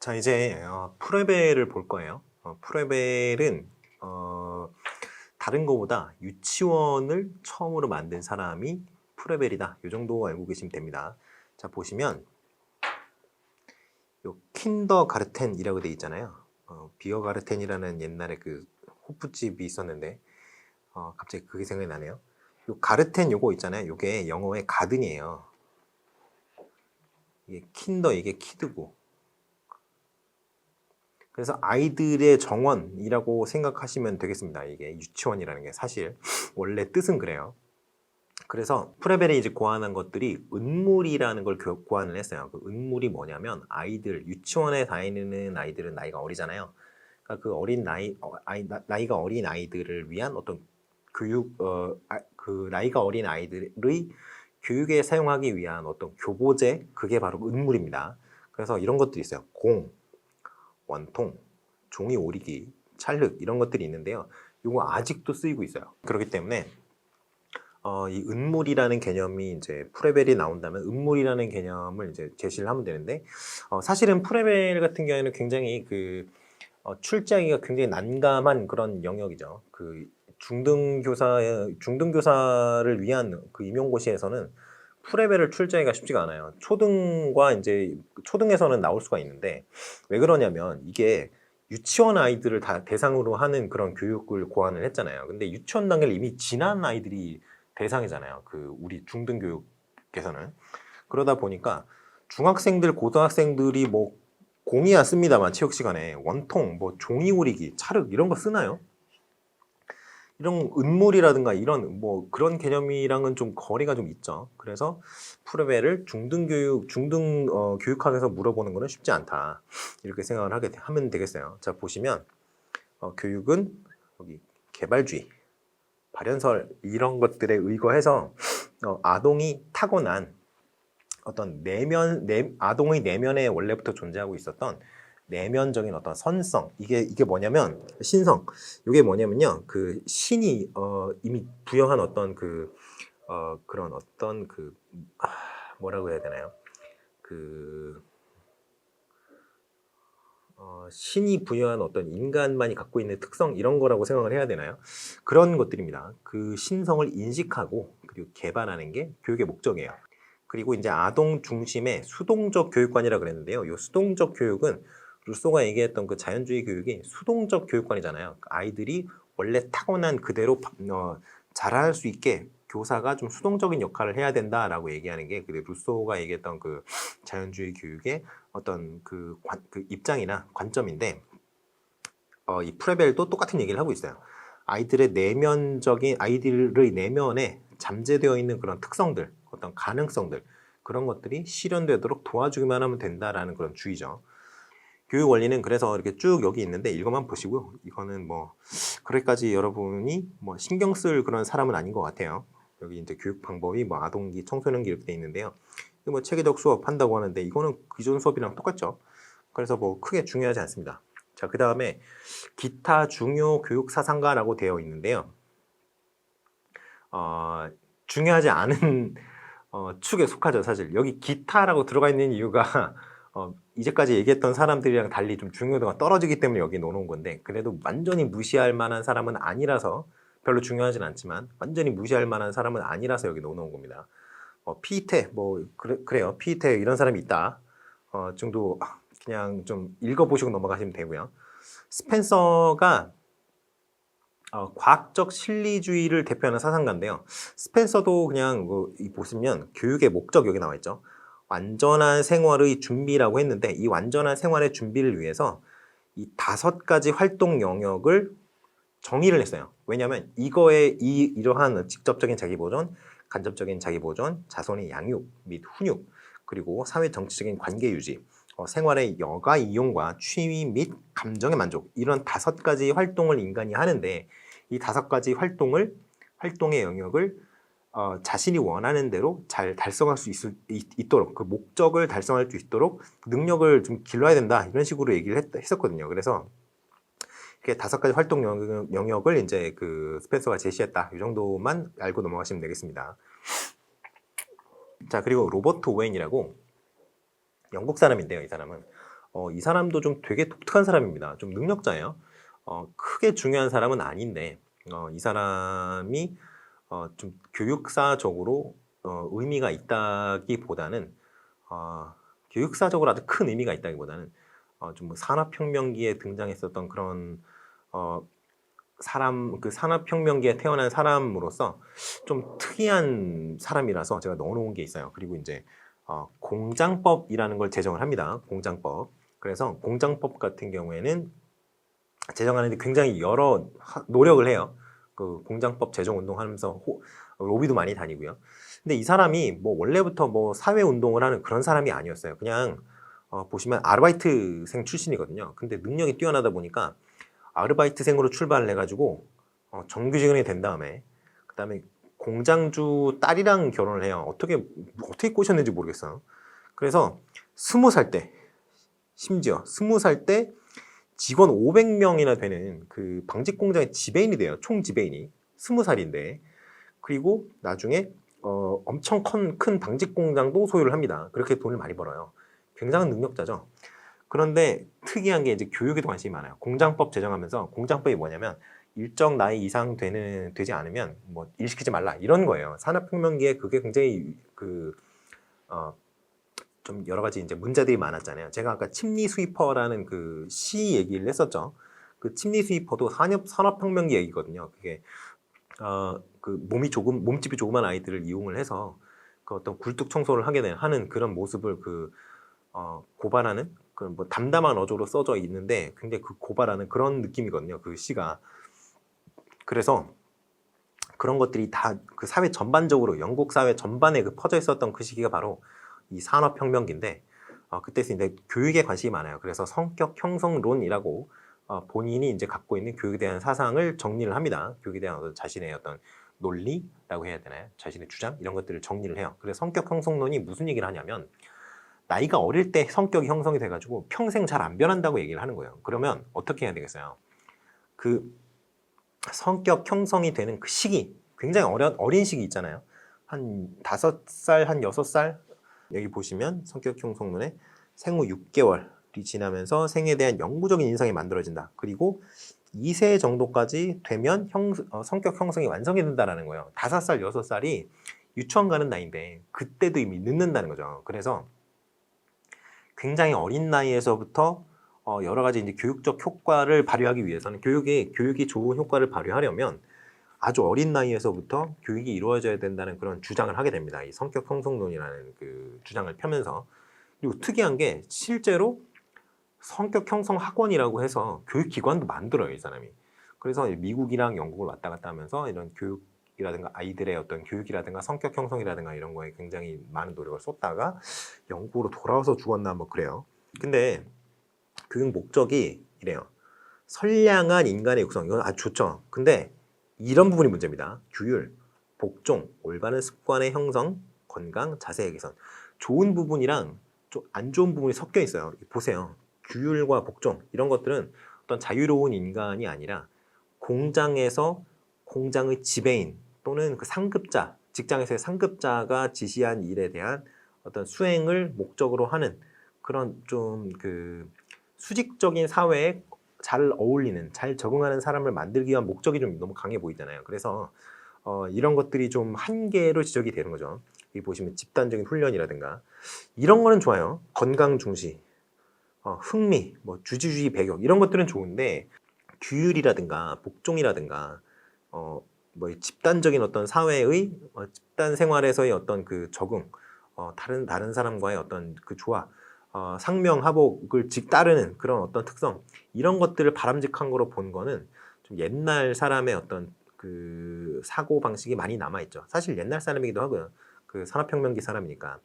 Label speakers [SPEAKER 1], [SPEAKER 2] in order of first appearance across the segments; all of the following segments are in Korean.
[SPEAKER 1] 자, 이제 프레벨을 볼 거예요. 프레벨은 다른 거보다 유치원을 처음으로 만든 사람이 프레벨이다. 이 정도 알고 계시면 됩니다. 자, 보시면 요 킨더가르텐이라고 돼 있잖아요. 비어가르텐이라는 옛날에 그 호프집이 있었는데 갑자기 그게 생각이 나네요. 요 가르텐 요거 있잖아요. 요게 영어의 가든이에요. 이게 킨더, 이게 키드고. 그래서 아이들의 정원이라고 생각하시면 되겠습니다. 이게 유치원이라는 게 사실 원래 뜻은 그래요. 그래서 프레벨이 이제 고안한 것들이 은물이라는 걸 고안을 했어요. 그 은물이 뭐냐면 아이들, 유치원에 다니는 아이들은 나이가 어리잖아요. 그러니까 그 어린 나이가 어린 아이들을 위한 어떤 교육, 그 나이가 어린 아이들의 교육에 사용하기 위한 어떤 교보제, 그게 바로 은물입니다. 그래서 이런 것들이 있어요. 공, 원통, 종이 오리기, 찰흙 이런 것들이 있는데요. 이거 아직도 쓰이고 있어요. 그렇기 때문에 이 은물이라는 개념이 이제 프레벨이 나온다면 은물이라는 개념을 이제 제시를 하면 되는데 사실은 프레벨 같은 경우에는 굉장히 그 출제하기가 굉장히 난감한 그런 영역이죠. 그 중등교사를 위한 그 임용고시에서는 프레벨을 출제하기가 쉽지가 않아요. 초등과 이제 초등에서는 나올 수가 있는데 왜 그러냐면 이게 유치원 아이들을 다 대상으로 하는 그런 교육을 고안을 했잖아요. 근데 유치원 단계를 이미 지난 아이들이 대상이잖아요. 그 우리 중등교육에서는. 그러다 보니까 중학생들, 고등학생들이 뭐 공이야 씁니다만 체육 시간에 원통, 뭐 종이 오리기, 찰흙 이런 거 쓰나요? 이런 은물이라든가 이런 뭐 그런 개념이랑은 좀 거리가 좀 있죠. 그래서 프레벨을 중등 교육학에서 물어보는 거는 쉽지 않다. 이렇게 생각을 하면 되겠어요. 자, 보시면 교육은 여기 개발주의, 발현설 이런 것들에 의거해서 아동이 타고난 어떤 아동의 내면에 원래부터 존재하고 있었던 내면적인 어떤 선성, 이게 뭐냐면 신성, 이게 뭐냐면요, 그 신이 이미 부여한 어떤 그런 어떤 뭐라고 해야 되나요? 신이 부여한 어떤 인간만이 갖고 있는 특성 이런 거라고 생각을 해야 되나요? 그런 것들입니다. 그 신성을 인식하고 그리고 개발하는 게 교육의 목적이에요. 그리고 이제 아동 중심의 수동적 교육관이라 그랬는데요. 이 수동적 교육은 루소가 얘기했던 그 자연주의 교육이 수동적 교육관이잖아요. 아이들이 원래 타고난 그대로 자랄 수 있게 교사가 좀 수동적인 역할을 해야 된다라고 얘기하는 게 루소가 얘기했던 그 자연주의 교육의 어떤 그 입장이나 관점인데 이 프레벨도 똑같은 얘기를 하고 있어요. 아이들의 내면에 잠재되어 있는 그런 특성들, 어떤 가능성들 그런 것들이 실현되도록 도와주기만 하면 된다라는 그런 주의죠. 교육 원리는 그래서 이렇게 쭉 여기 있는데 이것만 보시고요. 이거는 뭐 그렇게까지 여러분이 뭐 신경 쓸 그런 사람은 아닌 것 같아요. 여기 이제 교육 방법이 뭐 아동기, 청소년기 이렇게 돼 있는데요. 뭐 체계적 수업 한다고 하는데 이거는 기존 수업이랑 똑같죠. 그래서 뭐 크게 중요하지 않습니다. 자, 그 다음에 기타 중요 교육 사상가라고 되어 있는데요. 중요하지 않은 축에 속하죠, 사실. 여기 기타라고 들어가 있는 이유가 이제까지 얘기했던 사람들이랑 달리 좀 중요도가 떨어지기 때문에 여기 넣어놓은 건데 그래도 완전히 무시할 만한 사람은 아니라서 별로 중요하진 않지만 완전히 무시할 만한 사람은 아니라서 여기 넣어놓은 겁니다. 피이테 그래요. 피이테 이런 사람이 있다 정도 그냥 좀 읽어보시고 넘어가시면 되고요. 스펜서가 과학적 실리주의를 대표하는 사상가인데요. 스펜서도 그냥 보시면 교육의 목적 여기 나와 있죠. 완전한 생활의 준비라고 했는데 이 완전한 생활의 준비를 위해서 이 5가지 활동 영역을 정의를 했어요. 왜냐하면 이러한 직접적인 자기보존, 간접적인 자기보존, 자손의 양육 및 훈육, 그리고 사회 정치적인 관계 유지, 생활의 여가 이용과 취미 및 감정의 만족 이런 5가지 활동을 인간이 하는데 이 5가지 활동의 영역을 자신이 원하는 대로 잘 달성할 수 있도록 그 목적을 달성할 수 있도록 능력을 좀 길러야 된다 이런 식으로 얘기를 했었거든요. 그래서 이렇게 5가지 활동 영역을 이제 그 스펜서가 제시했다 이 정도만 알고 넘어가시면 되겠습니다. 자, 그리고 로버트 오웬이라고 영국 사람인데요. 이 사람은 이 사람도 좀 되게 독특한 사람입니다. 좀 능력자예요. 크게 중요한 사람은 아닌데 이 사람이 좀 교육사적으로 의미가 있다기보다는 교육사적으로 아주 큰 의미가 있다기보다는 좀 뭐 산업혁명기에 등장했었던 그런 사람, 그 산업혁명기에 태어난 사람으로서 좀 특이한 사람이라서 제가 넣어놓은 게 있어요. 그리고 이제 공장법이라는 걸 제정을 합니다. 공장법. 그래서 공장법 같은 경우에는 제정하는데 굉장히 여러 노력을 해요. 그 공장법 제정 운동하면서 로비도 많이 다니고요. 근데 이 사람이 뭐 원래부터 뭐 사회 운동을 하는 그런 사람이 아니었어요. 그냥 보시면 아르바이트생 출신이거든요. 근데 능력이 뛰어나다 보니까 아르바이트생으로 출발을 해가지고 정규직원이 된 다음에 그다음에 공장주 딸이랑 결혼을 해요. 어떻게 꼬셨는지 모르겠어요. 그래서 20살 때, 심지어 20살 때 직원 500명이나 되는 그 방직 공장의 지배인이 돼요. 총 지배인이 20살인데. 그리고 나중에 엄청 큰 방직 공장도 소유를 합니다. 그렇게 돈을 많이 벌어요. 굉장한 능력자죠. 그런데 특이한 게 이제 교육에도 관심이 많아요. 공장법 제정하면서 공장법이 뭐냐면 일정 나이 이상 되지 않으면 뭐 일 시키지 말라 이런 거예요. 산업혁명기에 그게 굉장히 좀 여러 가지 이제 문제들이 많았잖아요. 제가 아까 침리 스위퍼라는 그 시 얘기를 했었죠. 그 침리 스위퍼도 산업혁명기 얘기거든요. 그게 그 몸집이 조그만 아이들을 이용을 해서 그 어떤 굴뚝 청소를 하는 그런 모습을 고발하는 그 뭐 담담한 어조로 써져 있는데 굉장히 그 고발하는 그런 느낌이거든요. 그 시가. 그래서 그런 것들이 다 그 사회 전반적으로 영국 사회 전반에 퍼져 있었던 그 시기가 바로 이 산업혁명기인데 그때 이제 교육에 관심이 많아요. 그래서 성격 형성론이라고 본인이 이제 갖고 있는 교육에 대한 사상을 정리를 합니다. 교육에 대한 자신의 어떤 논리라고 해야 되나요? 자신의 주장 이런 것들을 정리를 해요. 그래서 성격 형성론이 무슨 얘기를 하냐면 나이가 어릴 때 성격이 형성이 돼가지고 평생 잘 안 변한다고 얘기를 하는 거예요. 그러면 어떻게 해야 되겠어요? 그 성격 형성이 되는 그 시기, 굉장히 어린 시기 있잖아요. 한 5살, 한 6살 여기 보시면 성격 형성론에 생후 6개월이 지나면서 생에 대한 영구적인 인상이 만들어진다. 그리고 2세 정도까지 되면 성격 형성이 완성이 된다는 거예요. 5살, 6살이 유치원 가는 나이인데 그때도 이미 늦는다는 거죠. 그래서 굉장히 어린 나이에서부터 여러 가지 이제 교육적 효과를 발휘하기 위해서는 교육이 좋은 효과를 발휘하려면 아주 어린 나이에서부터 교육이 이루어져야 된다는 그런 주장을 하게 됩니다. 이 성격 형성론이라는 그 주장을 펴면서. 그리고 특이한 게 실제로 성격 형성 학원이라고 해서 교육기관도 만들어요, 이 사람이. 그래서 미국이랑 영국을 왔다 갔다 하면서 이런 교육이라든가 아이들의 어떤 교육이라든가 성격 형성이라든가 이런 거에 굉장히 많은 노력을 쏟다가 영국으로 돌아와서 죽었나 뭐 그래요. 근데 그 목적이 이래요. 선량한 인간의 육성. 이건 아주 좋죠. 근데 이런 부분이 문제입니다. 규율, 복종, 올바른 습관의 형성, 건강, 자세의 개선. 좋은 부분이랑 좀 안 좋은 부분이 섞여 있어요. 보세요. 규율과 복종 이런 것들은 어떤 자유로운 인간이 아니라 공장에서 공장의 지배인 또는 그 상급자, 직장에서의 상급자가 지시한 일에 대한 어떤 수행을 목적으로 하는 그런 좀 그 수직적인 사회에 잘 어울리는, 잘 적응하는 사람을 만들기 위한 목적이 좀 너무 강해 보이잖아요. 그래서 이런 것들이 좀 한계로 지적이 되는 거죠. 여기 보시면 집단적인 훈련이라든가 이런 거는 좋아요. 건강 중시, 흥미, 뭐 주지주의 배경 이런 것들은 좋은데 규율이라든가 복종이라든가 뭐 집단적인 어떤 사회의 집단 생활에서의 어떤 그 적응, 다른 사람과의 어떤 그 조화, 상명하복을 따르는 그런 어떤 특성 이런 것들을 바람직한 거로 본 거는 좀 옛날 사람의 어떤 그 사고 방식이 많이 남아 있죠. 사실 옛날 사람이기도 하고요. 그 산업혁명기 사람이니까.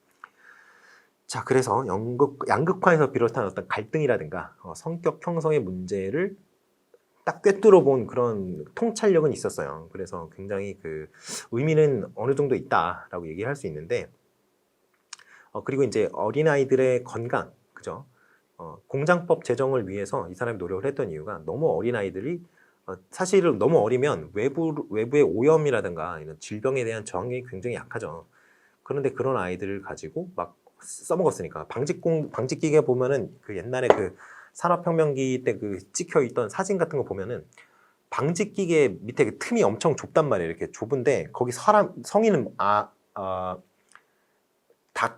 [SPEAKER 1] 자, 그래서 양극화에서 비롯한 어떤 갈등이라든가 성격 형성의 문제를 딱 꿰뚫어 본 그런 통찰력은 있었어요. 그래서 굉장히 그 의미는 어느 정도 있다라고 얘기할 수 있는데 그리고 이제 어린아이들의 건강, 그죠? 공장법 제정을 위해서 이 사람이 노력을 했던 이유가 너무 어린아이들이 사실은 너무 어리면 외부의 오염이라든가 이런 질병에 대한 저항력이 굉장히 약하죠. 그런데 그런 아이들을 가지고 막 써먹었으니까. 방직기계 보면은 그 옛날에 그 산업혁명기 때 그 찍혀 있던 사진 같은 거 보면은 방직기계 밑에 그 틈이 엄청 좁단 말이에요. 이렇게 좁은데 거기 성인은 다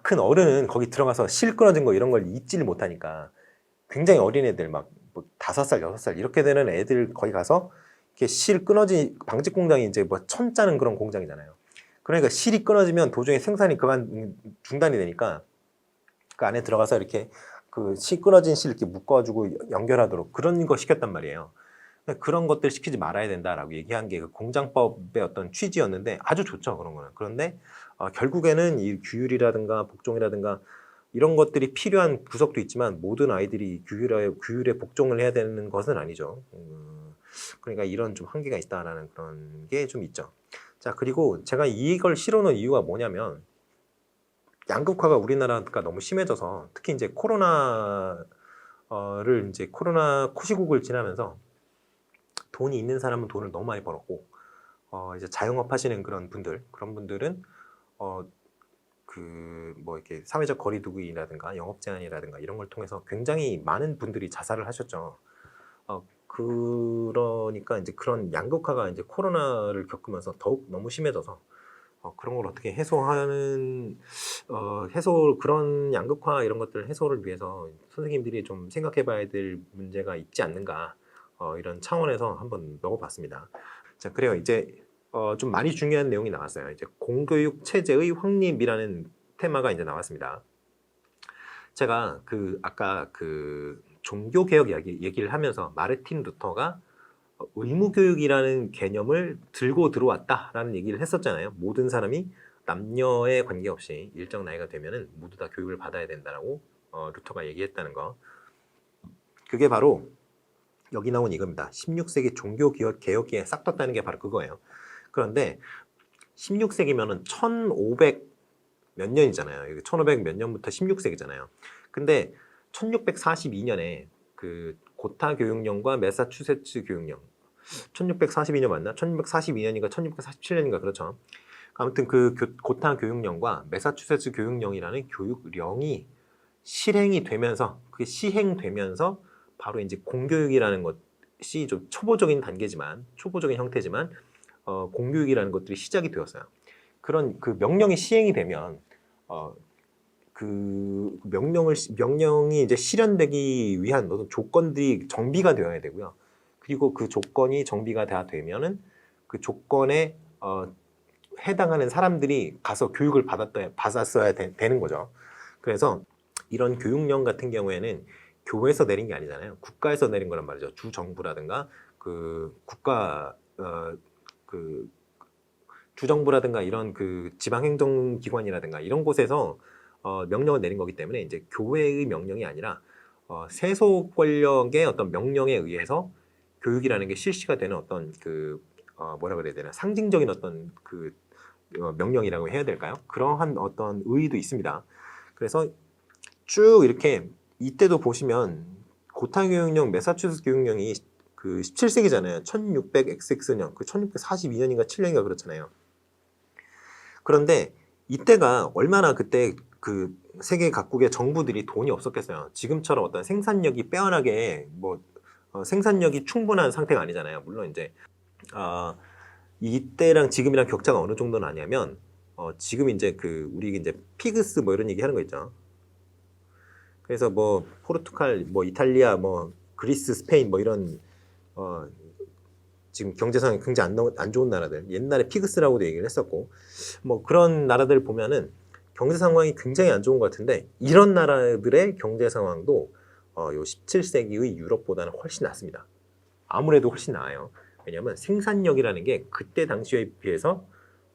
[SPEAKER 1] 큰 어른은 거기 들어가서 실 끊어진 거 이런 걸 잊지를 못하니까 굉장히 어린 애들 막 뭐 5살, 6살 이렇게 되는 애들 거기 가서 이렇게 실 끊어진 방직 공장이 이제 뭐 천 짜는 그런 공장이잖아요. 그러니까 실이 끊어지면 도중에 생산이 중단이 되니까 그 안에 들어가서 이렇게 그 끊어진 실 이렇게 묶어가지고 연결하도록 그런 거 시켰단 말이에요. 그런 것들 시키지 말아야 된다라고 얘기한 게 그 공장법의 어떤 취지였는데 아주 좋죠 그런 거는. 그런데 결국에는 이 규율이라든가 복종이라든가 이런 것들이 필요한 구석도 있지만 모든 아이들이 규율에 복종을 해야 되는 것은 아니죠. 그러니까 이런 좀 한계가 있다라는 그런 게 좀 있죠. 자, 그리고 제가 이걸 실어놓은 이유가 뭐냐면 양극화가 우리나라가 너무 심해져서 특히 이제 코로나 시국을 지나면서 돈이 있는 사람은 돈을 너무 많이 벌었고 이제 자영업 하시는 그런 분들은 뭐 이렇게 사회적 거리두기라든가 영업 제한이라든가 이런 걸 통해서 굉장히 많은 분들이 자살을 하셨죠. 그러니까 이제 그런 양극화가 이제 코로나를 겪으면서 더욱 너무 심해져서 그런 걸 어떻게 그런 양극화 이런 것들 해소를 위해서 선생님들이 좀 생각해봐야 될 문제가 있지 않는가 이런 차원에서 한번 넣어봤습니다. 자, 그래요. 이제 좀 많이 중요한 내용이 나왔어요. 이제 공교육 체제의 확립이라는 테마가 이제 나왔습니다. 제가 아까 종교 개혁 얘기를 하면서 마르틴 루터가 의무교육이라는 개념을 들고 들어왔다라는 얘기를 했었잖아요. 모든 사람이 남녀에 관계없이 일정 나이가 되면은 모두 다 교육을 받아야 된다라고 루터가 얘기했다는 거. 그게 바로 여기 나온 이겁니다. 16세기 종교 개혁기에 싹 떴다는 게 바로 그거예요. 그런데 16세기면은 1500 몇 년이잖아요. 1500 몇 년부터 16세기잖아요. 근데 1642년에 그 고타 교육령과 매사추세츠 교육령 1642년 맞나? 1642년인가 1647년인가 그렇죠. 아무튼 그 고타 교육령과 매사추세츠 교육령이라는 교육령이 실행이 되면서 그게 시행되면서 바로 이제 공교육이라는 것이 좀 초보적인 형태지만 공교육이라는 것들이 시작이 되었어요. 그런 그 명령이 시행이 되면 그 명령이 이제 실현되기 위한 어떤 조건들이 정비가 되어야 되고요. 그리고 그 조건이 정비가 다 되면은 그 조건에 해당하는 사람들이 가서 교육을 받았어야 되는 거죠. 그래서 이런 교육령 같은 경우에는 교회에서 내린 게 아니잖아요. 국가에서 내린 거란 말이죠. 주정부라든가 주정부라든가 이런 지방행정기관이라든가 이런 곳에서 명령을 내린 거기 때문에 이제 교회의 명령이 아니라 세속 권력의 어떤 명령에 의해서 교육이라는 게 실시가 되는 어떤 뭐라 그래야 되나 상징적인 어떤 명령이라고 해야 될까요? 그러한 어떤 의의도 있습니다. 그래서 쭉 이렇게 이때도 보시면 고타 교육령, 매사추세츠 교육령이 17세기잖아요. 1600XX년, 1642년인가 7년인가 그렇잖아요. 그런데 이때가 얼마나 그때 세계 각국의 정부들이 돈이 없었겠어요. 지금처럼 어떤 생산력이 빼어나게 생산력이 충분한 상태가 아니잖아요. 물론 이제 이때랑 지금이랑 격차가 어느 정도는 아니냐면 지금 이제 우리 이제 피그스 뭐 이런 얘기 하는 거 있죠. 그래서 뭐 포르투갈, 뭐 이탈리아, 뭐 그리스, 스페인 뭐 이런 지금 경제 상황이 굉장히 안 좋은 나라들, 옛날에 피그스라고도 얘기를 했었고 뭐 그런 나라들 보면은 경제 상황이 굉장히 안 좋은 것 같은데 이런 나라들의 경제 상황도 요 17세기의 유럽보다는 훨씬 낫습니다. 아무래도 훨씬 나아요. 왜냐하면 생산력이라는 게 그때 당시에 비해서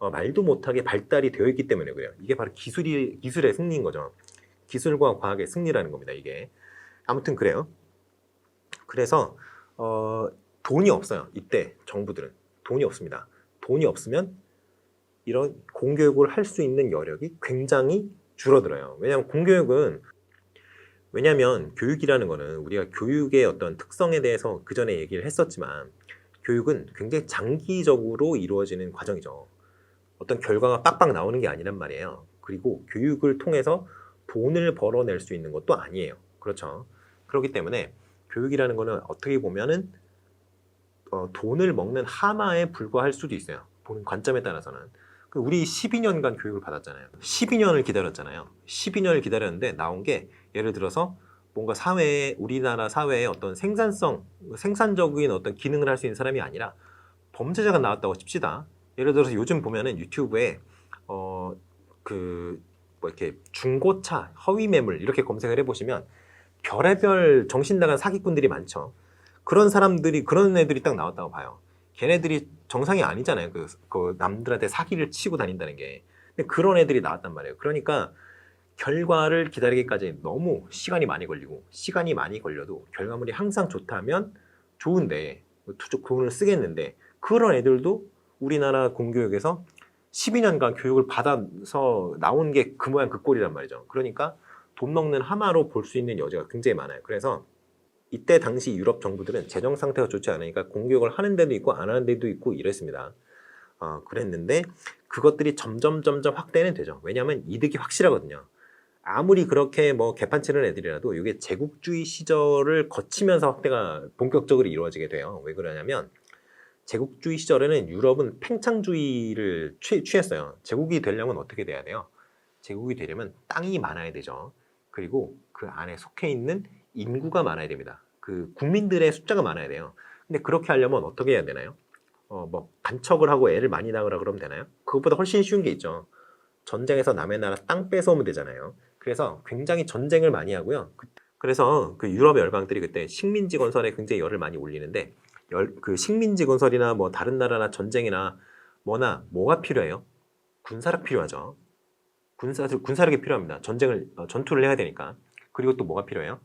[SPEAKER 1] 말도 못하게 발달이 되어 있기 때문에 그래요. 이게 바로 기술의 승리인 거죠. 기술과 과학의 승리라는 겁니다. 이게 아무튼 그래요. 그래서 돈이 없어요. 이때 정부들은 돈이 없습니다. 돈이 없으면 이런 공교육을 할 수 있는 여력이 굉장히 줄어들어요. 왜냐하면 교육이라는 거는 우리가 교육의 어떤 특성에 대해서 그 전에 얘기를 했었지만 교육은 굉장히 장기적으로 이루어지는 과정이죠. 어떤 결과가 빡빡 나오는 게 아니란 말이에요. 그리고 교육을 통해서 돈을 벌어낼 수 있는 것도 아니에요. 그렇죠. 그렇기 때문에 교육이라는 거는 어떻게 보면은 돈을 먹는 하마에 불과할 수도 있어요. 보는 관점에 따라서는. 우리 12년간 교육을 받았잖아요. 12년을 기다렸잖아요. 12년을 기다렸는데 나온 게 예를 들어서 뭔가 사회에, 우리나라 사회에 어떤 생산적인 어떤 기능을 할 수 있는 사람이 아니라 범죄자가 나왔다고 칩시다. 예를 들어서 요즘 보면은 유튜브에 뭐 이렇게 중고차, 허위 매물 이렇게 검색을 해보시면 별의별 정신 나간 사기꾼들이 많죠. 그런 사람들이, 그런 애들이 딱 나왔다고 봐요. 걔네들이 정상이 아니잖아요. 그 남들한테 사기를 치고 다닌다는 게. 근데 그런 애들이 나왔단 말이에요. 그러니까 결과를 기다리기까지 너무 시간이 많이 걸리고, 시간이 많이 걸려도 결과물이 항상 좋다면 좋은데, 돈을 쓰겠는데, 그런 애들도 우리나라 공교육에서 12년간 교육을 받아서 나온 게 그 모양 그 꼴이란 말이죠. 그러니까 돈 먹는 하마로 볼 수 있는 여지가 굉장히 많아요. 그래서 이때 당시 유럽 정부들은 재정 상태가 좋지 않으니까 공교육을 하는 데도 있고 안 하는 데도 있고 이랬습니다. 그랬는데 그것들이 점점 확대는 되죠. 왜냐하면 이득이 확실하거든요. 아무리 그렇게 뭐 개판 치는 애들이라도 이게 제국주의 시절을 거치면서 확대가 본격적으로 이루어지게 돼요. 왜 그러냐면 제국주의 시절에는 유럽은 팽창주의를 취했어요. 제국이 되려면 어떻게 돼야 돼요? 제국이 되려면 땅이 많아야 되죠. 그리고 그 안에 속해 있는 인구가 많아야 됩니다. 그 국민들의 숫자가 많아야 돼요. 근데 그렇게 하려면 어떻게 해야 되나요? 뭐 간척을 하고 애를 많이 낳으라 그러면 되나요? 그것보다 훨씬 쉬운 게 있죠. 전쟁에서 남의 나라 땅 뺏어오면 되잖아요. 그래서 굉장히 전쟁을 많이 하고요. 그래서 그 유럽의 열강들이 그때 식민지 건설에 굉장히 열을 많이 올리는데 그 식민지 건설이나 뭐 다른 나라나 전쟁이나 뭐가 필요해요? 군사력 필요하죠. 군사력이 필요합니다. 전투를 해야 되니까. 그리고 또 뭐가 필요해요?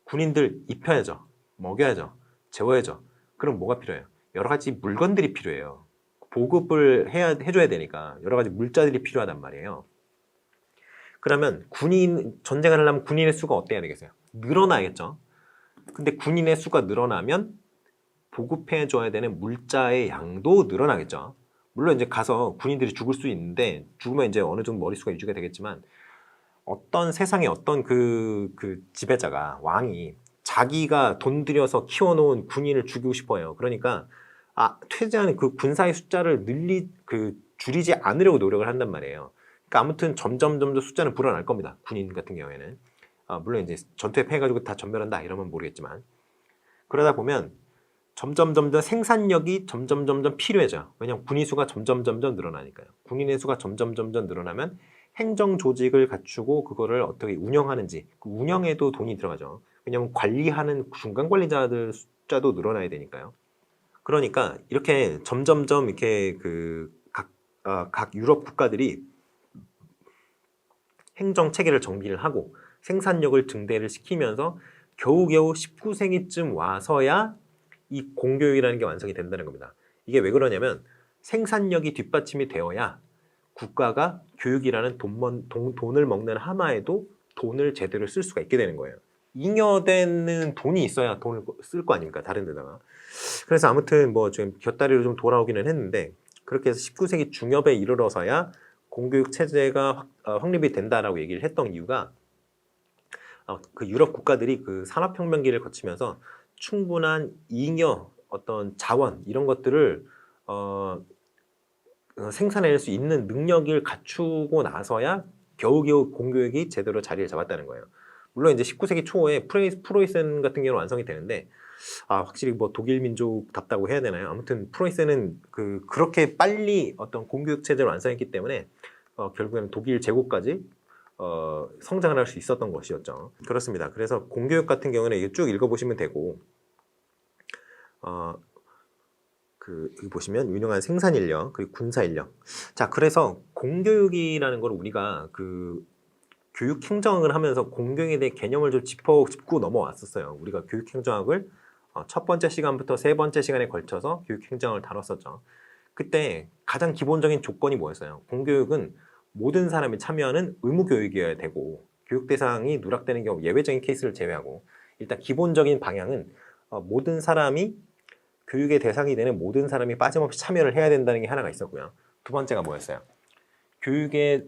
[SPEAKER 1] 군인들 입혀야죠. 먹여야죠. 재워야죠. 그럼 뭐가 필요해요? 여러 가지 물건들이 필요해요. 보급을 해줘야 되니까 여러 가지 물자들이 필요하단 말이에요. 그러면 전쟁을 하려면 군인의 수가 어때야 되겠어요? 늘어나야겠죠. 근데 군인의 수가 늘어나면 보급해줘야 되는 물자의 양도 늘어나겠죠. 물론 이제 가서 군인들이 죽을 수 있는데 죽으면 이제 어느 정도 머릿수가 유지가 되겠지만 어떤 세상에 어떤 그 지배자가 왕이 자기가 돈 들여서 키워놓은 군인을 죽이고 싶어요. 그러니까 퇴제하는 그 군사의 숫자를 줄이지 않으려고 노력을 한단 말이에요. 그러니까 아무튼 점점 숫자는 불어날 겁니다. 군인 같은 경우에는 물론 이제 전투에 패해가지고 다 전멸한다 이러면 모르겠지만 그러다 보면 점점 생산력이 점점 필요해져요. 왜냐하면 군인 수가 점점 늘어나니까요. 군인의 수가 점점 늘어나면 행정 조직을 갖추고 그거를 어떻게 운영하는지 그 운영에도 돈이 들어가죠. 왜냐하면 관리하는 중간 관리자들 숫자도 늘어나야 되니까요. 그러니까 이렇게 점점 이렇게 각 유럽 국가들이 행정 체계를 정비를 하고 생산력을 증대를 시키면서 겨우겨우 19세기쯤 와서야 이 공교육이라는 게 완성이 된다는 겁니다. 이게 왜 그러냐면 생산력이 뒷받침이 되어야 국가가 교육이라는 돈을 먹는 하마에도 돈을 제대로 쓸 수가 있게 되는 거예요. 잉여되는 돈이 있어야 돈을 쓸 거 아닙니까? 다른 데다가. 그래서 아무튼 뭐 지금 곁다리로 좀 돌아오기는 했는데 그렇게 해서 19세기 중엽에 이르러서야 공교육 체제가 확립이 된다라고 얘기를 했던 이유가 그 유럽 국가들이 그 산업혁명기를 거치면서 충분한 잉여, 어떤 자원 이런 것들을 생산해낼 수 있는 능력을 갖추고 나서야 겨우겨우 공교육이 제대로 자리를 잡았다는 거예요. 물론 이제 19세기 초에 프로이센 같은 경우는 완성이 되는데 확실히 뭐 독일 민족답다고 해야 되나요? 아무튼 프로이센은 그렇게 빨리 어떤 공교육 체제를 완성했기 때문에 결국에는 독일 제국까지 성장을 할 수 있었던 것이었죠. 그렇습니다. 그래서 공교육 같은 경우는 이게 쭉 읽어보시면 되고 여기 보시면 유능한 생산인력 그리고 군사인력. 자, 그래서 공교육이라는 걸 우리가 교육행정학을 하면서 공교육에 대해 개념을 좀 짚고 넘어왔었어요. 우리가 교육행정학을 첫 번째 시간부터 세 번째 시간에 걸쳐서 교육행정학을 다뤘었죠. 그때 가장 기본적인 조건이 뭐였어요? 공교육은 모든 사람이 참여하는 의무교육이어야 되고 교육 대상이 누락되는 경우 예외적인 케이스를 제외하고 일단 기본적인 방향은 모든 사람이 교육의 대상이 되는 모든 사람이 빠짐없이 참여를 해야 된다는 게 하나가 있었고요. 두 번째가 뭐였어요? 교육에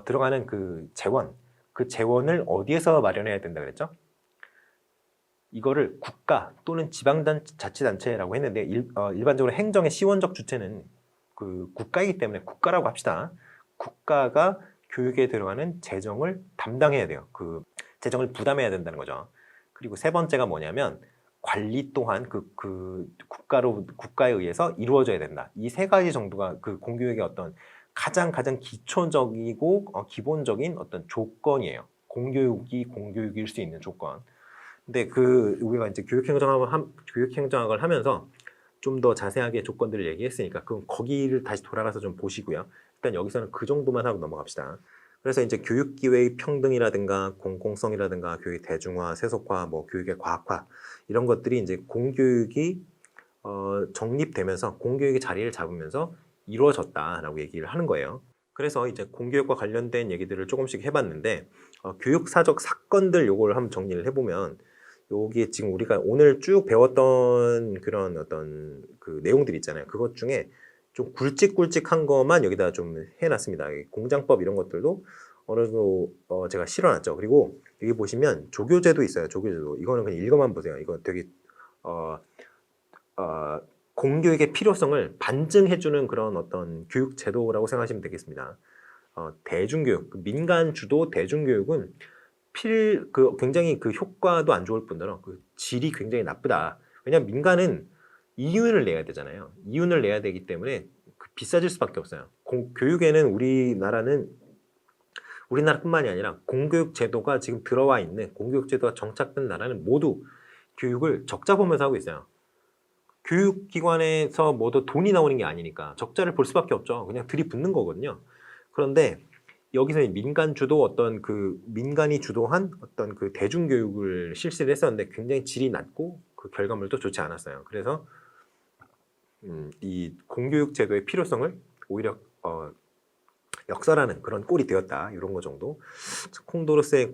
[SPEAKER 1] 들어가는 그 재원, 그 재원을 어디에서 마련해야 된다 그랬죠? 이거를 국가 또는 지방자치단체라고 했는데 일반적으로 행정의 시원적 주체는 그 국가이기 때문에 국가라고 합시다. 국가가 교육에 들어가는 재정을 담당해야 돼요. 그 재정을 부담해야 된다는 거죠. 그리고 세 번째가 뭐냐면 관리 또한 국가에 의해서 이루어져야 된다. 이 세 가지 정도가 그 공교육의 어떤 가장 기초적이고 기본적인 어떤 조건이에요. 공교육일 수 있는 조건. 근데 우리가 이제 교육행정학을 하면서 좀 더 자세하게 조건들을 얘기했으니까 그럼 거기를 다시 돌아가서 좀 보시고요. 일단 여기서는 그 정도만 하고 넘어갑시다. 그래서 이제 교육 기회의 평등이라든가 공공성이라든가 교육의 대중화, 세속화, 뭐 교육의 과학화 이런 것들이 이제 공교육이 정립되면서 공교육의 자리를 잡으면서 이루어졌다라고 얘기를 하는 거예요. 그래서 이제 공교육과 관련된 얘기들을 조금씩 해봤는데 교육사적 사건들 요걸 한번 정리를 해보면 여기에 지금 우리가 오늘 쭉 배웠던 그런 어떤 그 내용들 있잖아요. 그것 중에 좀 굵직굵직한 것만 여기다 좀 해놨습니다. 공장법 이런 것들도 어느 정도 제가 실어놨죠. 그리고 여기 보시면 조교제도 있어요. 조교제도. 이거는 그냥 읽어만 보세요. 이거 되게 공교육의 필요성을 반증해주는 그런 어떤 교육제도라고 생각하시면 되겠습니다. 대중교육, 민간 주도 대중교육은 굉장히 그 효과도 안 좋을 뿐더러 그 질이 굉장히 나쁘다. 왜냐하면 민간은 이윤을 내야 되잖아요. 이윤을 내야 되기 때문에 비싸질 수밖에 없어요. 교육에는 우리나라뿐만이 아니라 공교육 제도가 지금 들어와 있는 공교육 제도가 정착된 나라는 모두 교육을 적자 보면서 하고 있어요. 교육기관에서 모두 돈이 나오는 게 아니니까 적자를 볼 수밖에 없죠. 그냥 들이붓는 거거든요. 그런데 여기서 민간 주도 민간이 주도한 어떤 그 대중교육을 실시를 했었는데 굉장히 질이 낮고 그 결과물도 좋지 않았어요. 그래서 이 공교육 제도의 필요성을 오히려 역설하는 그런 꼴이 되었다. 이런 거 정도. 콩도르스의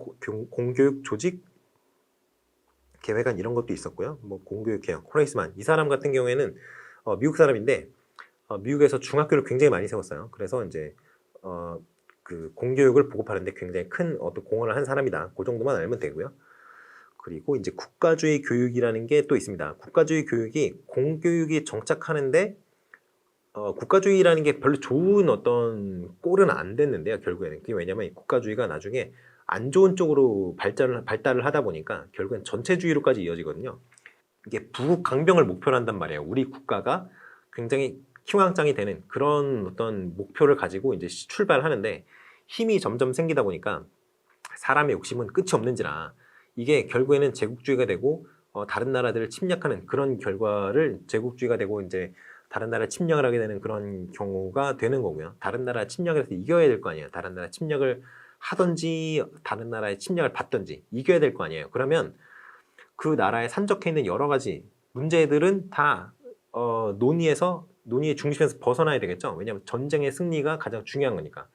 [SPEAKER 1] 공교육 조직 계획안 이런 것도 있었고요. 뭐 공교육 개혁, 호레이스만 이 사람 같은 경우에는 미국 사람인데 미국에서 중학교를 굉장히 많이 세웠어요. 그래서 이제 그 공교육을 보급하는데 굉장히 큰 어떤 공헌을 한 사람이다. 그 정도만 알면 되고요. 그리고 이제 국가주의 교육이라는 게 또 있습니다. 국가주의 교육이 공교육이 정착하는데 국가주의라는 게 별로 좋은 어떤 꼴은 안 됐는데요. 결국에는 그게 왜냐면 국가주의가 나중에 안 좋은 쪽으로 발달을 하다 보니까 결국엔 전체주의로까지 이어지거든요. 이게 부강병을 목표로 한단 말이에요. 우리 국가가 굉장히 킹왕짱이 되는 그런 어떤 목표를 가지고 이제 출발하는데 힘이 점점 생기다 보니까 사람의 욕심은 끝이 없는지라 이게 결국에는 제국주의가 되고 다른 나라들을 침략하는 그런 결과를 제국주의가 되고 이제 다른 나라 침략을 하게 되는 그런 경우가 되는 거고요. 다른 나라 침략을 해서 이겨야 될 거 아니에요. 다른 나라 침략을 하든지 다른 나라의 침략을 받든지 이겨야 될 거 아니에요. 그러면 그 나라에 산적해 있는 여러 가지 문제들은 다 논의의 중심에서 벗어나야 되겠죠. 왜냐하면 전쟁의 승리가 가장 중요한 거니까.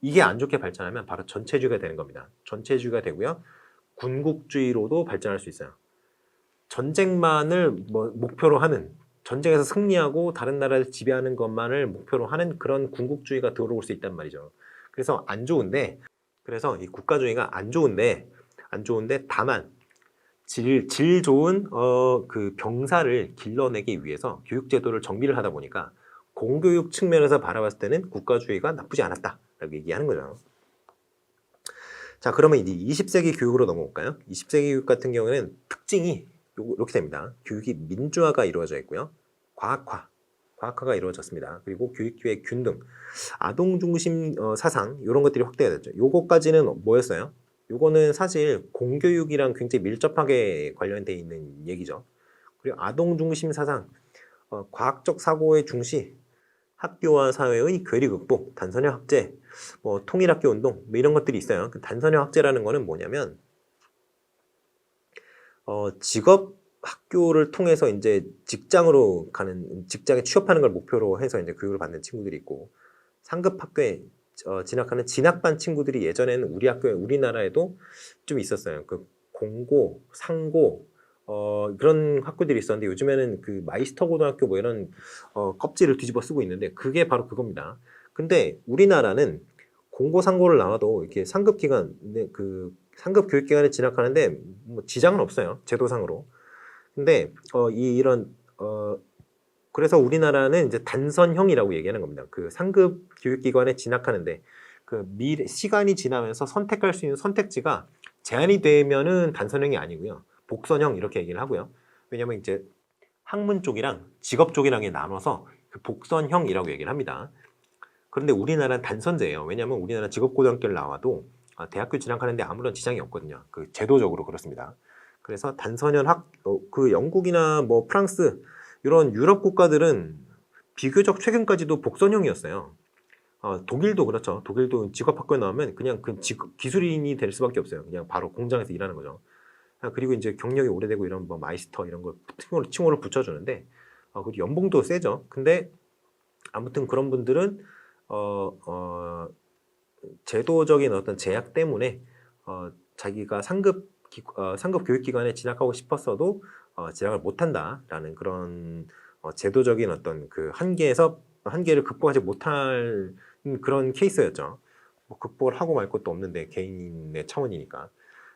[SPEAKER 1] 이게 안 좋게 발전하면 바로 전체주의가 되는 겁니다. 전체주의가 되고요. 군국주의로도 발전할 수 있어요. 전쟁만을 목표로 하는 전쟁에서 승리하고 다른 나라를 지배하는 것만을 목표로 하는 그런 군국주의가 들어올 수 있단 말이죠. 그래서 안 좋은데 그래서 이 국가주의가 안 좋은데 다만 질 좋은 그 병사를 길러내기 위해서 교육제도를 정비를 하다 보니까 공교육 측면에서 바라봤을 때는 국가주의가 나쁘지 않았다라고 얘기하는 거죠. 자, 그러면 이제 20세기 교육으로 넘어올까요? 20세기 교육 같은 경우에는 특징이 이렇게 됩니다. 교육이 민주화가 이루어져 있고요. 과학화가 이루어졌습니다. 그리고 교육기회 균등, 아동 중심 사상 이런 것들이 확대가 됐죠. 요거까지는 뭐였어요? 요거는 사실 공교육이랑 굉장히 밀접하게 관련되어 있는 얘기죠. 그리고 아동 중심 사상, 과학적 사고의 중시, 학교와 사회의 괴리 극복, 단선형 학제, 통일학교 운동 이런 것들이 있어요. 그 단선형 학제라는 거는 뭐냐면 직업 학교를 통해서 이제 직장에 취업하는 걸 목표로 해서 이제 교육을 받는 친구들이 있고 상급 학교에 진학하는 진학반 친구들이 예전에는 우리나라에도 좀 있었어요. 그 공고, 상고 그런 학교들이 있었는데 요즘에는 그 마이스터 고등학교 이런 껍질을 뒤집어 쓰고 있는데 그게 바로 그겁니다. 근데 우리나라는 공고상고를 나와도 이렇게 상급 기간, 그 상급 교육 기간에 진학하는데 뭐 지장은 없어요. 제도상으로. 근데 이런 그래서 우리나라는 이제 단선형이라고 얘기하는 겁니다. 그 상급 교육기관에 진학하는데 그 시간이 지나면서 선택할 수 있는 선택지가 제한이 되면은 단선형이 아니고요. 복선형 이렇게 얘기를 하고요. 왜냐면 이제 학문 쪽이랑 직업 쪽이랑 나눠서 그 복선형이라고 얘기를 합니다. 그런데 우리나라는 단선제예요. 왜냐면 우리나라 직업고등학교를 나와도 대학교 진학하는데 아무런 지장이 없거든요. 그 제도적으로 그렇습니다. 그래서 단선형 그 영국이나 뭐 프랑스 이런 유럽 국가들은 비교적 최근까지도 복선형이었어요. 독일도 그렇죠. 독일도 직업학교에 나오면 그냥 그 기술인이 될 수밖에 없어요. 그냥 바로 공장에서 일하는 거죠. 그리고 이제 경력이 오래되고 이런 뭐 마이스터 이런 걸 칭호를 붙여주는데 그리고 연봉도 세죠. 근데 아무튼 그런 분들은 제도적인 어떤 제약 때문에 자기가 상급 교육기관에 진학하고 싶었어도 진학을 못한다라는 그런 제도적인 어떤 그 한계를 극복하지 못할 그런 케이스였죠. 뭐 극복을 하고 말 것도 없는데 개인의 차원이니까.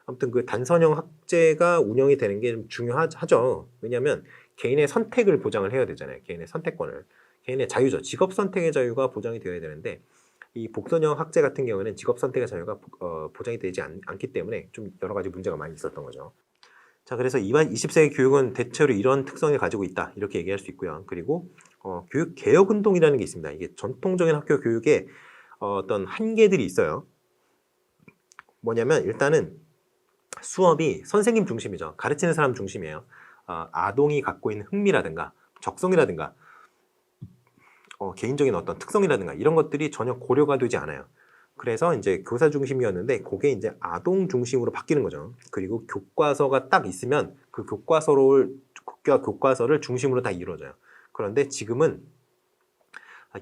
[SPEAKER 1] 아무튼 그 단선형 학제가 운영이 되는 게 좀 중요하죠. 왜냐하면 개인의 선택을 보장을 해야 되잖아요. 개인의 선택권을. 개인의 자유죠. 직업 선택의 자유가 보장이 되어야 되는데 이 복선형 학제 같은 경우에는 직업 선택의 자유가 보장이 되지 않기 때문에 좀 여러 가지 문제가 많이 있었던 거죠. 자, 그래서 20세기 교육은 대체로 이런 특성을 가지고 있다 이렇게 얘기할 수 있고요. 그리고 교육 개혁 운동이라는 게 있습니다. 이게 전통적인 학교 교육에 어떤 한계들이 있어요. 뭐냐면 일단은 수업이 선생님 중심이죠. 가르치는 사람 중심이에요. 아동이 갖고 있는 흥미라든가 적성이라든가 개인적인 어떤 특성이라든가 이런 것들이 전혀 고려가 되지 않아요. 그래서 이제 교사 중심이었는데 그게 이제 아동 중심으로 바뀌는 거죠. 그리고 교과서가 딱 있으면 그 교과서를 중심으로 다 이루어져요. 그런데 지금은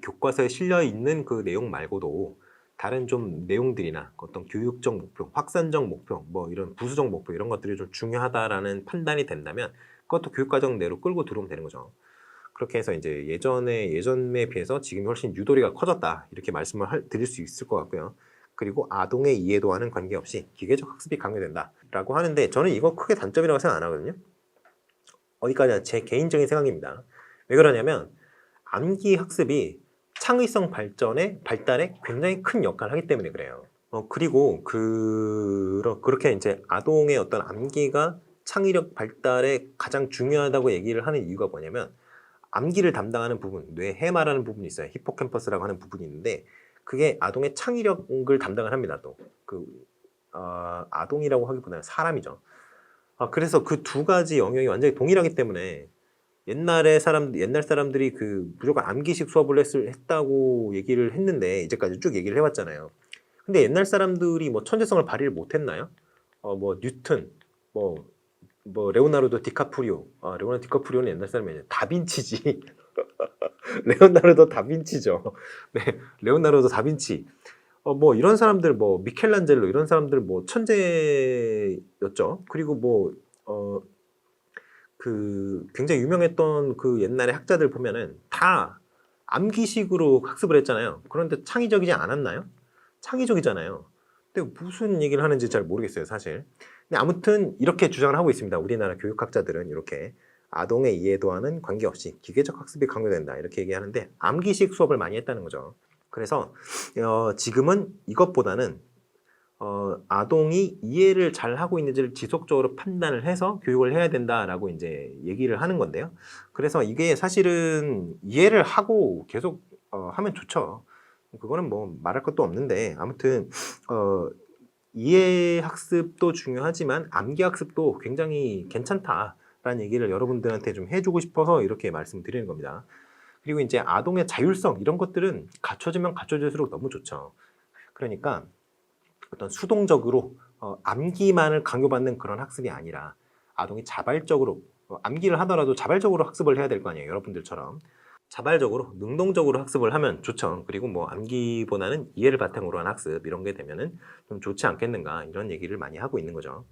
[SPEAKER 1] 교과서에 실려 있는 그 내용 말고도 다른 좀 내용들이나 어떤 교육적 목표, 확산적 목표, 뭐 이런 부수적 목표 이런 것들이 좀 중요하다라는 판단이 된다면 그것도 교육과정 내로 끌고 들어오면 되는 거죠. 그렇게 해서 이제 예전에 비해서 지금이 훨씬 유도리가 커졌다 이렇게 말씀을 드릴 수 있을 것 같고요. 그리고 아동의 이해도와는 관계없이 기계적 학습이 강요된다라고 하는데 저는 이거 크게 단점이라고 생각 안 하거든요. 어디까지나 제 개인적인 생각입니다. 왜 그러냐면 암기 학습이 창의성 발달에 굉장히 큰 역할을 하기 때문에 그래요. 그리고 그렇게 이제 아동의 어떤 암기가 창의력 발달에 가장 중요하다고 얘기를 하는 이유가 뭐냐면 암기를 담당하는 부분, 뇌 해마라는 부분이 있어요. 히포캠퍼스라고 하는 부분이 있는데 그게 아동의 창의력을 담당을 합니다. 또 아동이라고 하기보다는 사람이죠. 그래서 그 두 가지 영역이 완전히 동일하기 때문에 옛날 사람들이 그 무조건 암기식 수업을 했다고 얘기를 했는데 이제까지 쭉 얘기를 해왔잖아요. 근데 옛날 사람들이 뭐 천재성을 발휘를 못했나요? 뭐 뉴턴, 레오나르도 디카프리오. 레오나르도 디카프리오는 옛날 사람이 아니라 다빈치지. 레오나르도 다빈치죠. 네, 레오나르도 다빈치. 뭐 이런 사람들, 뭐 미켈란젤로 이런 사람들 뭐 천재였죠. 그리고 굉장히 유명했던 그 옛날의 학자들 보면은 다 암기식으로 학습을 했잖아요. 그런데 창의적이지 않았나요? 창의적이잖아요. 근데 무슨 얘기를 하는지 잘 모르겠어요, 사실. 근데 아무튼 이렇게 주장을 하고 있습니다. 우리나라 교육학자들은 이렇게 아동의 이해도와는 관계없이 기계적 학습이 강요된다 이렇게 얘기하는데 암기식 수업을 많이 했다는 거죠. 그래서 지금은 이것보다는 아동이 이해를 잘 하고 있는지를 지속적으로 판단을 해서 교육을 해야 된다라고 이제 얘기를 하는 건데요. 그래서 이게 사실은 이해를 하고 계속 하면 좋죠. 그거는 뭐 말할 것도 없는데 아무튼 이해 학습도 중요하지만 암기 학습도 굉장히 괜찮다라는 얘기를 여러분들한테 좀 해주고 싶어서 이렇게 말씀드리는 겁니다. 그리고 이제 아동의 자율성 이런 것들은 갖춰지면 갖춰질수록 너무 좋죠. 그러니까 어떤 수동적으로 암기만을 강요받는 그런 학습이 아니라 아동이 자발적으로 암기를 하더라도 자발적으로 학습을 해야 될 거 아니에요. 여러분들처럼 자발적으로 능동적으로 학습을 하면 좋죠. 그리고 뭐 암기보다는 이해를 바탕으로 한 학습 이런 게 되면은 좀 좋지 않겠는가 이런 얘기를 많이 하고 있는 거죠.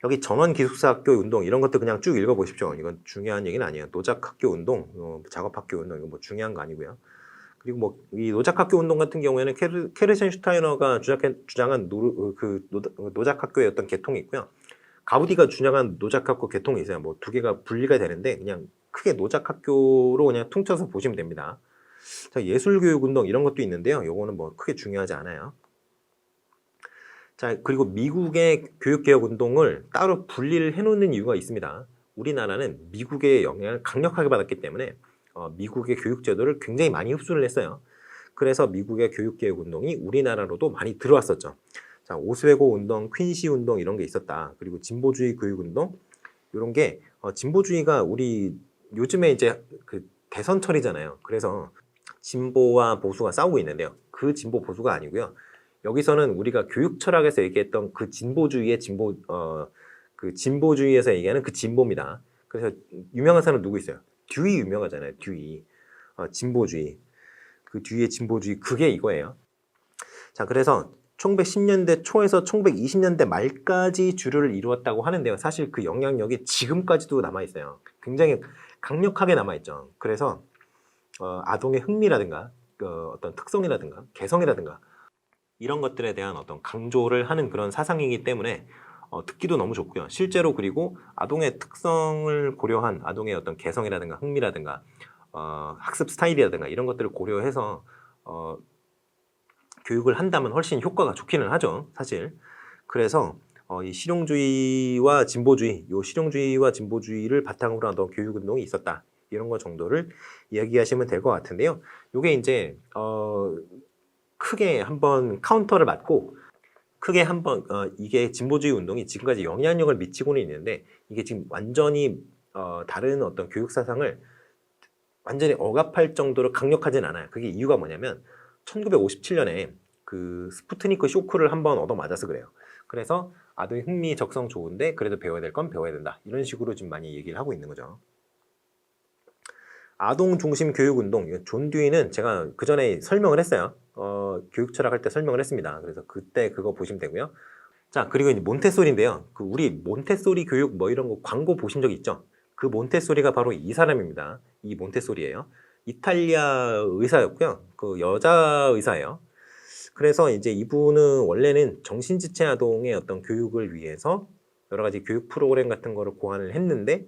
[SPEAKER 1] 여기 전원기숙사학교 운동 이런 것도 그냥 쭉 읽어보십시오. 이건 중요한 얘기는 아니에요. 노작학교 운동, 작업학교 운동 이거 뭐 중요한 거 아니고요. 그리고 뭐 이 노작학교 운동 같은 경우에는 케르센 슈타이너가 주장한 노작학교의 어떤 계통이 있고요. 가우디가 주장한 노작학교 계통이 있어요. 뭐 두 개가 분리가 되는데 그냥 크게 노작학교로 그냥 퉁쳐서 보시면 됩니다. 자, 예술교육운동 이런 것도 있는데요. 요거는 뭐 크게 중요하지 않아요. 자, 그리고 미국의 교육개혁운동을 따로 분리를 해놓는 이유가 있습니다. 우리나라는 미국의 영향을 강력하게 받았기 때문에 미국의 교육제도를 굉장히 많이 흡수를 했어요. 그래서 미국의 교육개혁운동이 우리나라로도 많이 들어왔었죠. 자, 오스웨고 운동, 퀸시 운동 이런 게 있었다. 그리고 진보주의 교육운동 이런 게 진보주의가 우리 요즘에 이제 그 대선철이잖아요. 그래서 진보와 보수가 싸우고 있는데요. 그 진보 보수가 아니고요. 여기서는 우리가 교육 철학에서 얘기했던 그 진보주의의 그 진보주의에서 얘기하는 그 진보입니다. 그래서 유명한 사람 누구 있어요? 듀이 유명하잖아요. 듀이. 진보주의. 그 듀이의 진보주의 그게 이거예요. 자, 그래서 1910년대 초에서 1920년대 말까지 주류를 이루었다고 하는데요. 사실 그 영향력이 지금까지도 남아있어요. 굉장히 강력하게 남아있죠. 그래서 아동의 흥미라든가 어떤 특성이라든가 개성이라든가 이런 것들에 대한 어떤 강조를 하는 그런 사상이기 때문에 듣기도 너무 좋고요. 실제로 그리고 아동의 특성을 고려한 아동의 어떤 개성이라든가 흥미라든가 학습 스타일이라든가 이런 것들을 고려해서 교육을 한다면 훨씬 효과가 좋기는 하죠, 사실. 그래서 이 실용주의와 진보주의, 요 실용주의와 진보주의를 바탕으로 하던 교육운동이 있었다. 이런 것 정도를 이야기하시면 될 것 같은데요. 요게 이제 크게 한번 카운터를 맞고 크게 한번 이게 진보주의 운동이 지금까지 영향력을 미치고는 있는데 이게 지금 완전히 다른 어떤 교육 사상을 완전히 억압할 정도로 강력하진 않아요. 그게 이유가 뭐냐면 1957년에 그 스푸트니크 쇼크를 한번 얻어맞아서 그래요. 그래서 아동의 흥미 적성 좋은데 그래도 배워야 될 건 배워야 된다. 이런 식으로 지금 많이 얘기를 하고 있는 거죠. 아동 중심 교육 운동, 존 듀이는 제가 그 전에 설명을 했어요. 교육 철학할 때 설명을 했습니다. 그래서 그때 그거 보시면 되고요. 자, 그리고 이제 몬테소리인데요. 그 우리 몬테소리 교육 뭐 이런 거 광고 보신 적 있죠? 그 몬테소리가 바로 이 사람입니다. 이 몬테소리예요. 이탈리아 의사였고요. 그 여자 의사예요. 그래서 이제 이분은 원래는 정신지체 아동의 어떤 교육을 위해서 여러 가지 교육 프로그램 같은 거를 고안을 했는데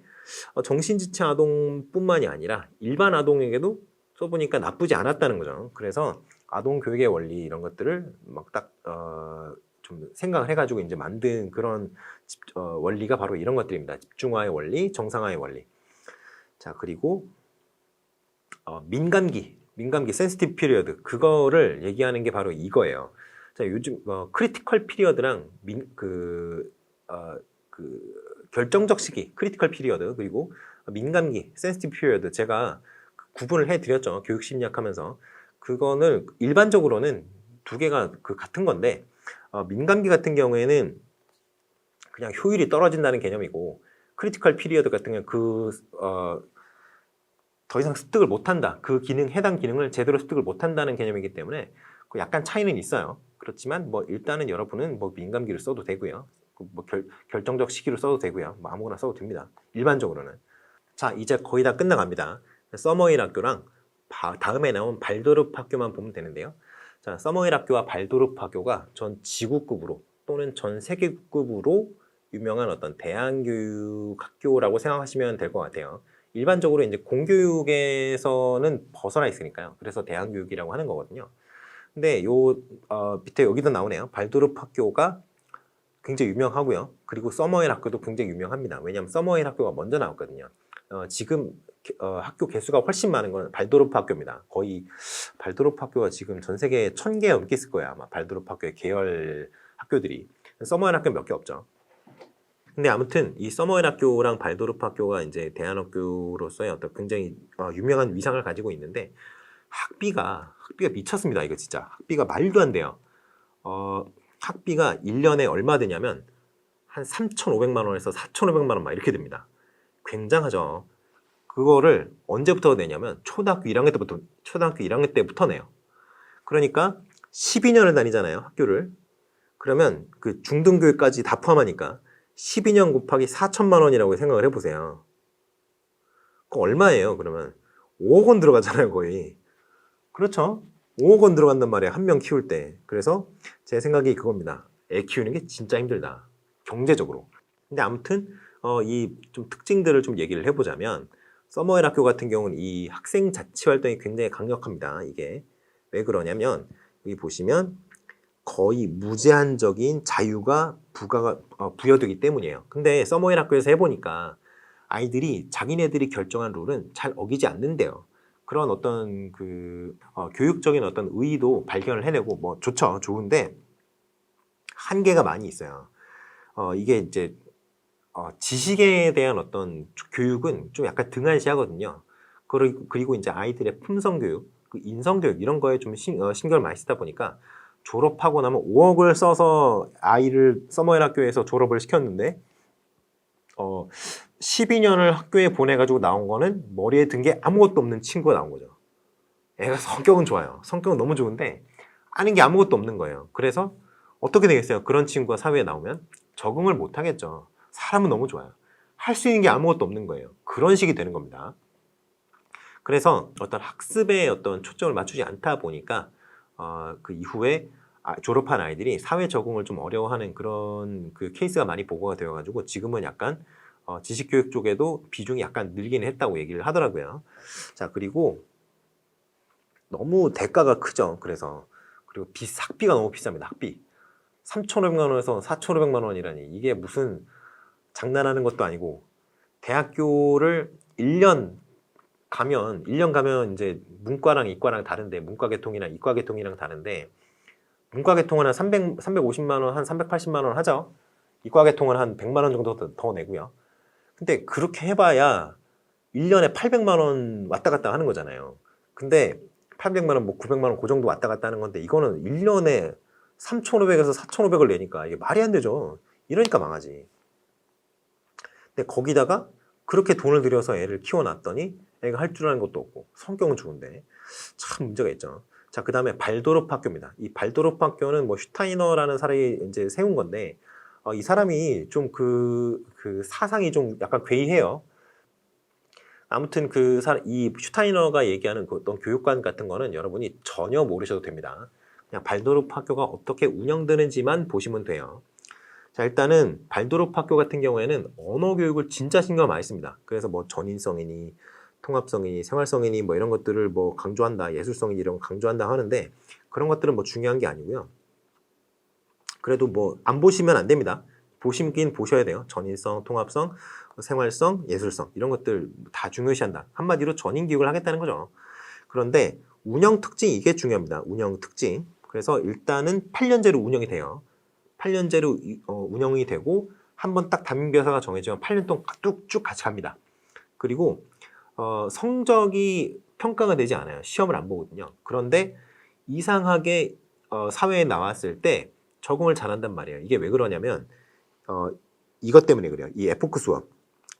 [SPEAKER 1] 정신지체 아동뿐만이 아니라 일반 아동에게도 써보니까 나쁘지 않았다는 거죠. 그래서 아동 교육의 원리 이런 것들을 막 딱 좀 생각을 해가지고 이제 만든 그런 원리가 바로 이런 것들입니다. 집중화의 원리, 정상화의 원리. 자, 그리고 민감기, 센시티브 피리어드 그거를 얘기하는 게 바로 이거예요. 자, 요즘 크리티컬 피리어드랑 결정적 시기, 크리티컬 피리어드 그리고 민감기, 센시티브 피리어드 제가 구분을 해드렸죠. 교육 심리학 하면서 그거는 일반적으로는 두 개가 같은 건데 민감기 같은 경우에는 그냥 효율이 떨어진다는 개념이고 크리티컬 피리어드 같은 경우는 더 이상 습득을 못한다. 그 해당 기능을 제대로 습득을 못한다는 개념이기 때문에 약간 차이는 있어요. 그렇지만 뭐 일단은 여러분은 뭐 민감기를 써도 되고요. 뭐 결정적 시기로 써도 되고요. 뭐 아무거나 써도 됩니다. 일반적으로는. 자, 이제 거의 다 끝나갑니다. 서머힐 학교랑 다음에 나온 발도르프 학교만 보면 되는데요. 자, 서머힐 학교와 발도르프 학교가 전 지구급으로 또는 전 세계급으로 유명한 어떤 대안교육 학교라고 생각하시면 될 것 같아요. 일반적으로 이제 공교육에서는 벗어나 있으니까요. 그래서 대안교육이라고 하는 거거든요. 근데 밑에 여기도 나오네요. 발도르프 학교가 굉장히 유명하고요. 그리고 서머힐 학교도 굉장히 유명합니다. 왜냐하면 서머힐 학교가 먼저 나왔거든요. 지금 학교 개수가 훨씬 많은 건 발도르프 학교입니다. 거의 발도르프 학교가 지금 전 세계에 1000개 넘게 있을 거예요. 아마 발도르프 학교의 계열 학교들이. 서머힐 학교 몇 개 없죠. 근데 아무튼 이 서머힐 학교랑 발도르프 학교가 이제 대안학교로서의 어떤 굉장히 유명한 위상을 가지고 있는데 학비가 미쳤습니다. 이거 진짜 학비가 말도 안 돼요. 학비가 1년에 얼마 되냐면 한 3,500만 원에서 4,500만 원 막 이렇게 됩니다. 굉장하죠. 그거를 언제부터 내냐면 초등학교 1학년 때부터 내요. 그러니까 12년을 다니잖아요, 학교를. 그러면 그 중등교육까지 다 포함하니까 12년 곱하기 4천만 원이라고 생각을 해보세요. 그거 얼마예요, 그러면? 5억 원 들어가잖아요, 거의. 그렇죠. 5억 원 들어간단 말이에요. 한 명 키울 때. 그래서 제 생각이 그겁니다. 애 키우는 게 진짜 힘들다. 경제적으로. 근데 아무튼 이 좀 특징들을 좀 얘기를 해보자면 서머힐 학교 같은 경우는 이 학생 자치 활동이 굉장히 강력합니다. 이게 왜 그러냐면 여기 보시면 거의 무제한적인 자유가 부여되기 때문이에요. 근데 서머힐 학교에서 해보니까 아이들이 자기네들이 결정한 룰은 잘 어기지 않는데요. 그런 어떤 교육적인 어떤 의의도 발견을 해내고 뭐 좋죠, 좋은데 한계가 많이 있어요. 이게 이제 지식에 대한 어떤 교육은 좀 약간 등한시하거든요. 그리고 이제 아이들의 품성 교육, 인성 교육 이런 거에 좀 신경을 많이 쓰다 보니까 졸업하고 나면 5억을 써서 아이를 서머힐 학교에서 졸업을 시켰는데 12년을 학교에 보내가지고 나온 거는 머리에 든 게 아무것도 없는 친구가 나온 거죠. 애가 성격은 좋아요. 성격은 너무 좋은데 아는 게 아무것도 없는 거예요. 그래서 어떻게 되겠어요? 그런 친구가 사회에 나오면 적응을 못 하겠죠. 사람은 너무 좋아요. 할 수 있는 게 아무것도 없는 거예요. 그런 식이 되는 겁니다. 그래서 어떤 학습에 어떤 초점을 맞추지 않다 보니까 그 이후에 졸업한 아이들이 사회 적응을 좀 어려워하는 그런 그 케이스가 많이 보고가 되어가지고 지금은 약간 지식교육 쪽에도 비중이 약간 늘긴 했다고 얘기를 하더라고요. 자, 그리고 너무 대가가 크죠. 그리고 학비가 너무 비쌉니다. 학비 3,500만 원에서 4,500만 원이라니 이게 무슨 장난하는 것도 아니고 대학교를 1년 가면 이제 문과랑 이과랑 다른데 문과 계통이랑 이과 계통이랑 다른데 문과 계통은 한 350만 원, 한 380만 원 하죠. 이과 계통은 한 100만 원 정도 더 내고요. 근데 그렇게 해봐야 1년에 800만 원 왔다 갔다 하는 거잖아요. 근데 800만 원, 뭐 900만 원 그 정도 왔다 갔다 하는 건데 이거는 1년에 3,500에서 4,500을 내니까 이게 말이 안 되죠. 이러니까 망하지. 근데 거기다가 그렇게 돈을 들여서 애를 키워놨더니 애가 할 줄 아는 것도 없고 성격은 좋은데 참 문제가 있죠. 자, 그 다음에 발도르프 학교입니다. 이 발도르프 학교는 뭐 슈타이너라는 사람이 이제 세운 건데 이 사람이 좀 그 사상이 좀 약간 괴이해요. 아무튼 이 슈타이너가 얘기하는 그 어떤 교육관 같은 거는 여러분이 전혀 모르셔도 됩니다. 그냥 발도르프 학교가 어떻게 운영되는지만 보시면 돼요. 자, 일단은 발도르프 학교 같은 경우에는 언어 교육을 진짜 신경 많이 씁니다. 그래서 뭐 전인성이니 통합성이니 생활성이니 뭐 이런 것들을 뭐 강조한다, 예술성이니 이런 거 강조한다 하는데 그런 것들은 뭐 중요한 게 아니고요. 그래도 뭐 안 보시면 안 됩니다. 보시긴 보셔야 돼요. 전인성, 통합성, 생활성, 예술성 이런 것들 다 중요시한다. 한마디로 전인 교육을 하겠다는 거죠. 그런데 운영 특징 이게 중요합니다. 운영 특징. 그래서 일단은 8년제로 운영이 돼요. 8년제로 운영이 되고 한 번 딱 담임교사가 정해지면 8년 동안 뚝쭉 같이 갑니다. 그리고 성적이 평가가 되지 않아요. 시험을 안 보거든요. 그런데 이상하게 사회에 나왔을 때 적응을 잘한단 말이에요. 이게 왜 그러냐면 이것 때문에 그래요. 이 에포크 수업,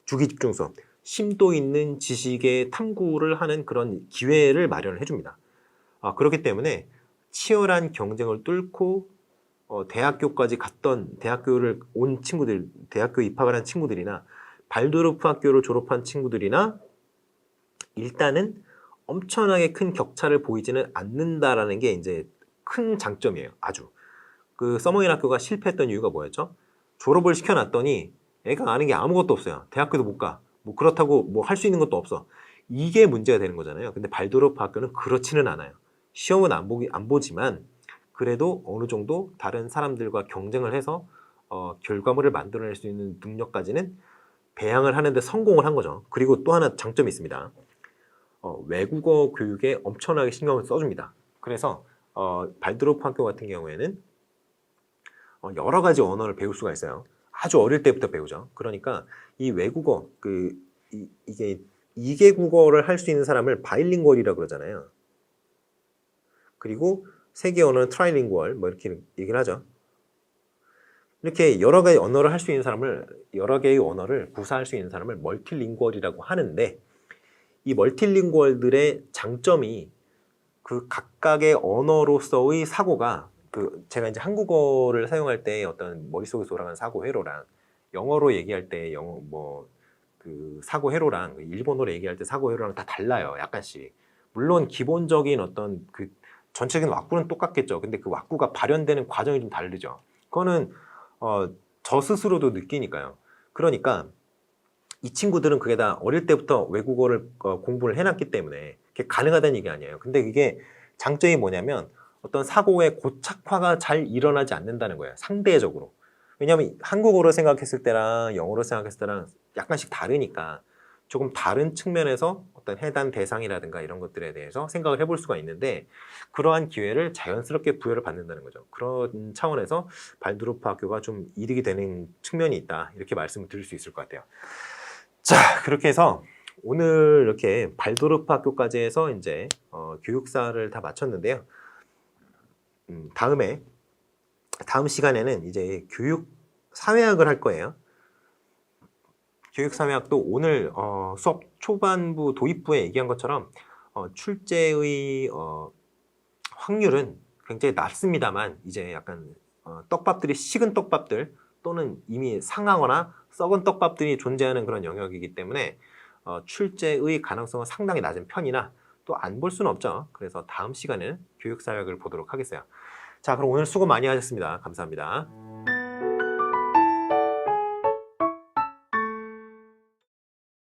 [SPEAKER 1] 주기 집중 수업, 심도 있는 지식의 탐구를 하는 그런 기회를 마련을 해줍니다. 그렇기 때문에 치열한 경쟁을 뚫고 대학교까지 갔던 대학교를 온 친구들, 대학교 입학을 한 친구들이나 발도르프 학교를 졸업한 친구들이나 일단은 엄청나게 큰 격차를 보이지는 않는다라는 게 이제 큰 장점이에요. 아주. 그 서머힐 학교가 실패했던 이유가 뭐였죠? 졸업을 시켜놨더니 애가 아는 게 아무것도 없어요. 대학교도 못 가. 뭐 그렇다고 뭐 할 수 있는 것도 없어. 이게 문제가 되는 거잖아요. 근데 발도르프 학교는 그렇지는 않아요. 시험은 안 보지만 그래도 어느 정도 다른 사람들과 경쟁을 해서 결과물을 만들어낼 수 있는 능력까지는 배양을 하는데 성공을 한 거죠. 그리고 또 하나 장점이 있습니다. 외국어 교육에 엄청나게 신경을 써줍니다. 그래서 발드로프 학교 같은 경우에는 여러 가지 언어를 배울 수가 있어요. 아주 어릴 때부터 배우죠. 그러니까 이 외국어, 이게 2개 국어를 할 수 있는 사람을 바이링구얼이라고 그러잖아요. 그리고 3개 언어는 트라이링구얼, 뭐 이렇게 얘기를 하죠. 이렇게 여러 개의 언어를 할 수 있는 사람을, 여러 개의 언어를 구사할 수 있는 사람을 멀티링구얼이라고 하는데 이 멀티링구얼들의 장점이 그 각각의 언어로서의 사고가 제가 이제 한국어를 사용할 때 어떤 머릿속에서 돌아가는 사고 회로랑 영어로 얘기할 때 사고 회로랑 일본어로 얘기할 때 사고 회로랑 다 달라요. 약간씩. 물론 기본적인 어떤 그 전체적인 왁구는 똑같겠죠. 근데 그 왁구가 발현되는 과정이 좀 다르죠. 그거는 저 스스로도 느끼니까요. 그러니까 이 친구들은 그게 다 어릴 때부터 외국어를 공부를 해놨기 때문에 그게 가능하다는 얘기 아니에요. 근데 이게 장점이 뭐냐면 어떤 사고의 고착화가 잘 일어나지 않는다는 거예요. 상대적으로. 왜냐하면 한국어로 생각했을 때랑 영어로 생각했을 때랑 약간씩 다르니까 조금 다른 측면에서 어떤 해당 대상이라든가 이런 것들에 대해서 생각을 해볼 수가 있는데 그러한 기회를 자연스럽게 부여를 받는다는 거죠. 그런 차원에서 발도르프 학교가 좀 이득이 되는 측면이 있다. 이렇게 말씀을 드릴 수 있을 것 같아요. 자, 그렇게 해서 오늘 이렇게 발도르프 학교까지 해서 이제 교육사를 다 마쳤는데요. 다음 시간에는 이제 교육 사회학을 할 거예요. 교육 사회학도 오늘 수업 초반부 도입부에 얘기한 것처럼 출제의 확률은 굉장히 낮습니다만 이제 약간 떡밥들이 식은 떡밥들 또는 이미 상하거나 썩은 떡밥들이 존재하는 그런 영역이기 때문에 출제의 가능성은 상당히 낮은 편이나 또 안 볼 수는 없죠. 그래서 다음 시간에는 교육사회학을 보도록 하겠어요. 자, 그럼 오늘 수고 많이 하셨습니다. 감사합니다.